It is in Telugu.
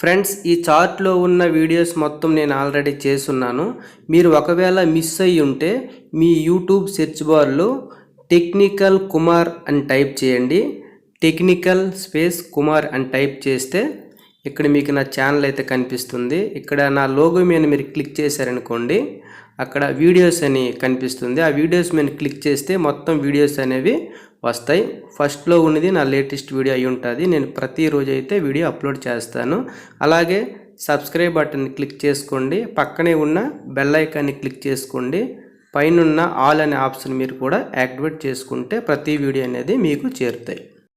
ఫ్రెండ్స్, ఈ చార్ట్లో ఉన్న వీడియోస్ మొత్తం నేను ఆల్రెడీ చేసున్నాను. మీరు ఒకవేళ మిస్ అయ్యి ఉంటే మీ యూట్యూబ్ సెర్చ్ బార్లో టెక్నికల్ కుమార్ అని టైప్ చేయండి. టెక్నికల్ స్పేస్ కుమార్ అని టైప్ చేస్తే ఇక్కడ మీకు నా ఛానల్ అయితే కనిపిస్తుంది. ఇక్కడ నా లోగో మీద మీరు క్లిక్ చేశారనుకోండి, అక్కడ వీడియోస్ అని కనిపిస్తుంది. ఆ వీడియోస్ మీద క్లిక్ చేస్తే మొత్తం వీడియోస్ అనేవి వస్తాయి. ఫస్ట్లో ఉన్నది నా లేటెస్ట్ వీడియో అయి ఉంటుంది. నేను ప్రతిరోజు అయితే వీడియో అప్లోడ్ చేస్తాను. అలాగే సబ్స్క్రైబ్ బటన్ క్లిక్ చేసుకోండి. పక్కనే ఉన్న బెల్ ఐకాన్ని క్లిక్ చేసుకోండి. పైన ఉన్న ఆల్ అనే ఆప్షన్ మీరు కూడా యాక్టివేట్ చేసుకుంటే ప్రతి వీడియో అనేది మీకు చేరుతాయి.